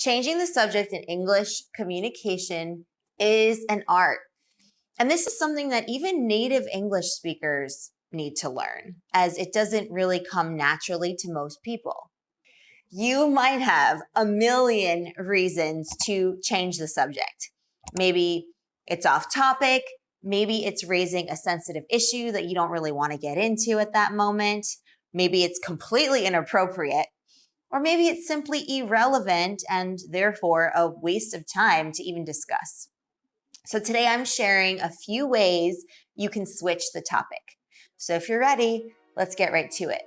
Changing the subject in English communication is an art. And this is something that even native English speakers need to learn, as it doesn't really come naturally to most people. You might have a million reasons to change the subject. Maybe it's off topic. Maybe it's raising a sensitive issue that you don't really want to get into at that moment. Maybe it's completely inappropriate. Or maybe it's simply irrelevant and therefore a waste of time to even discuss. So today I'm sharing a few ways you can switch the topic. So if you're ready, let's get right to it.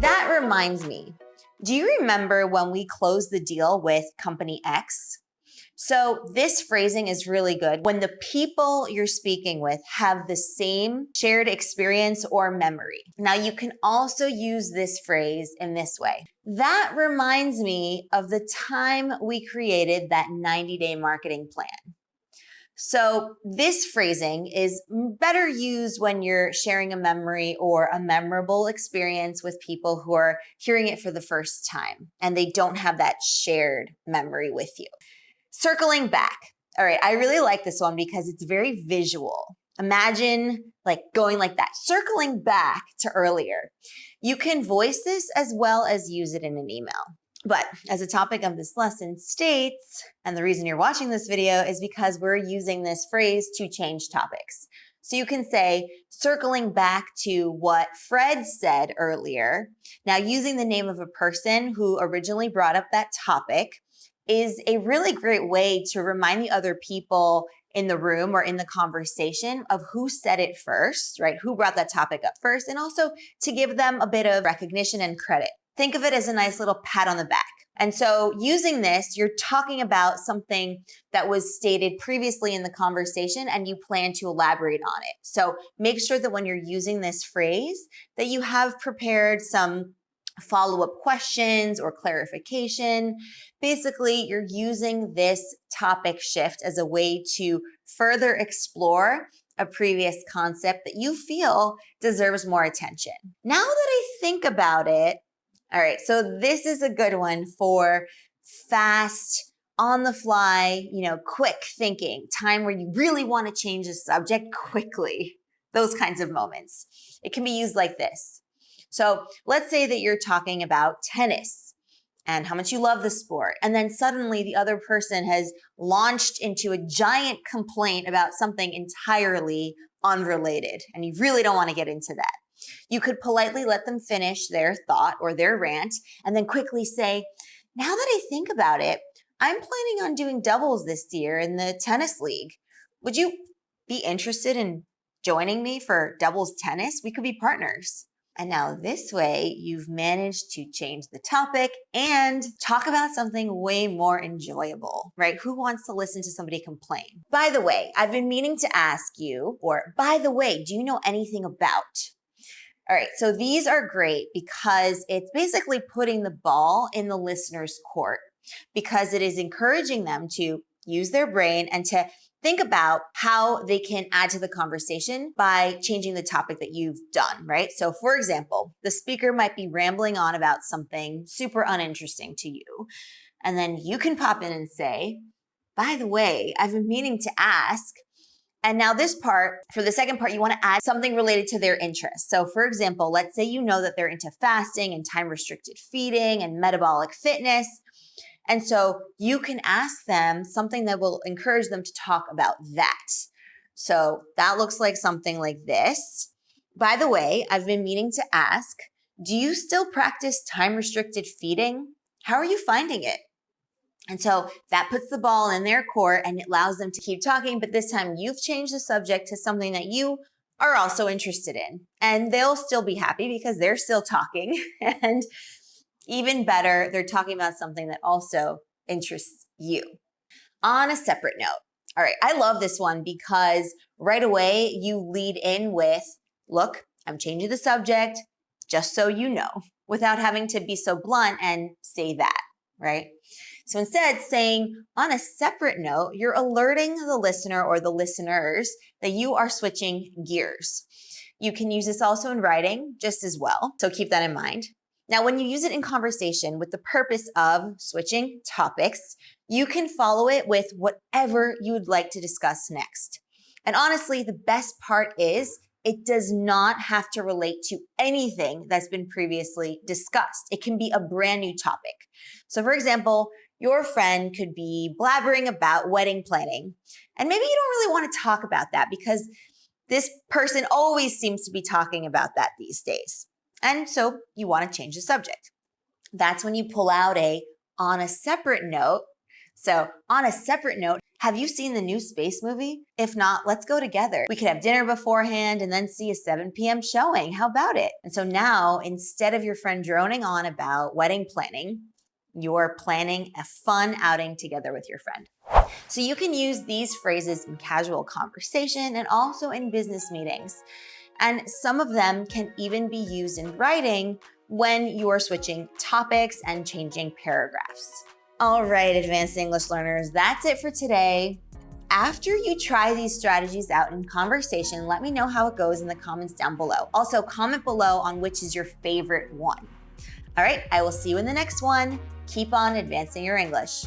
That reminds me, do you remember when we closed the deal with Company X? So this phrasing is really good when the people you're speaking with have the same shared experience or memory. Now you can also use this phrase in this way. That reminds me of the time we created that 90-day marketing plan. So this phrasing is better used when you're sharing a memory or a memorable experience with people who are hearing it for the first time and they don't have that shared memory with you. Circling back. All right, I really like this one because it's very visual. Imagine like going like that, circling back to earlier. You can voice this as well as use it in an email. But as the topic of this lesson states, and the reason you're watching this video is because we're using this phrase to change topics. So you can say, circling back to what Fred said earlier. Now, using the name of a person who originally brought up that topic is a really great way to remind the other people in the room or in the conversation of who said it first, right? Who brought that topic up first, and also to give them a bit of recognition and credit. Think of it as a nice little pat on the back. And so using this, you're talking about something that was stated previously in the conversation and you plan to elaborate on it. So make sure that when you're using this phrase that you have prepared some follow-up questions or clarification. Basically, you're using this topic shift as a way to further explore a previous concept that you feel deserves more attention. Now that I think about it, all right, so this is a good one for fast, on the fly, quick thinking, time where you really want to change the subject quickly, those kinds of moments. It can be used like this. So let's say that you're talking about tennis and how much you love the sport. And then suddenly the other person has launched into a giant complaint about something entirely unrelated. And you really don't want to get into that. You could politely let them finish their thought or their rant and then quickly say, now that I think about it, I'm planning on doing doubles this year in the tennis league. Would you be interested in joining me for doubles tennis? We could be partners. And now this way, you've managed to change the topic and talk about something way more enjoyable, right? Who wants to listen to somebody complain? By the way, I've been meaning to ask you, or by the way, do you know anything about? All right, so these are great because it's basically putting the ball in the listener's court because it is encouraging them to use their brain and to think about how they can add to the conversation by changing the topic that you've done, right? So for example, the speaker might be rambling on about something super uninteresting to you. And then you can pop in and say, by the way, I've been meaning to ask. And now this part, for the second part, you want to add something related to their interests. So for example, let's say you know that they're into fasting and time-restricted feeding and metabolic fitness. And so you can ask them something that will encourage them to talk about that. So that looks like something like this. By the way, I've been meaning to ask, do you still practice time-restricted feeding? How are you finding it? And so that puts the ball in their court and it allows them to keep talking, but this time you've changed the subject to something that you are also interested in. And they'll still be happy because they're still talking. And even better, they're talking about something that also interests you. On a separate note, all right, I love this one because right away you lead in with, look, I'm changing the subject, just so you know, without having to be so blunt and say that, right? So instead, saying on a separate note, you're alerting the listener or the listeners that you are switching gears. You can use this also in writing just as well, so keep that in mind. Now, when you use it in conversation with the purpose of switching topics, you can follow it with whatever you would like to discuss next. And honestly, the best part is it does not have to relate to anything that's been previously discussed. It can be a brand new topic. So for example, your friend could be blabbering about wedding planning, and maybe you don't really want to talk about that because this person always seems to be talking about that these days. And so you want to change the subject. That's when you pull out on a separate note. So on a separate note, have you seen the new space movie? If not, let's go together. We could have dinner beforehand and then see a 7 p.m. showing. How about it? And so now, instead of your friend droning on about wedding planning, you're planning a fun outing together with your friend. So you can use these phrases in casual conversation and also in business meetings. And some of them can even be used in writing when you're switching topics and changing paragraphs. All right, advanced English learners, that's it for today. After you try these strategies out in conversation, let me know how it goes in the comments down below. Also, comment below on which is your favorite one. All right, I will see you in the next one. Keep on advancing your English.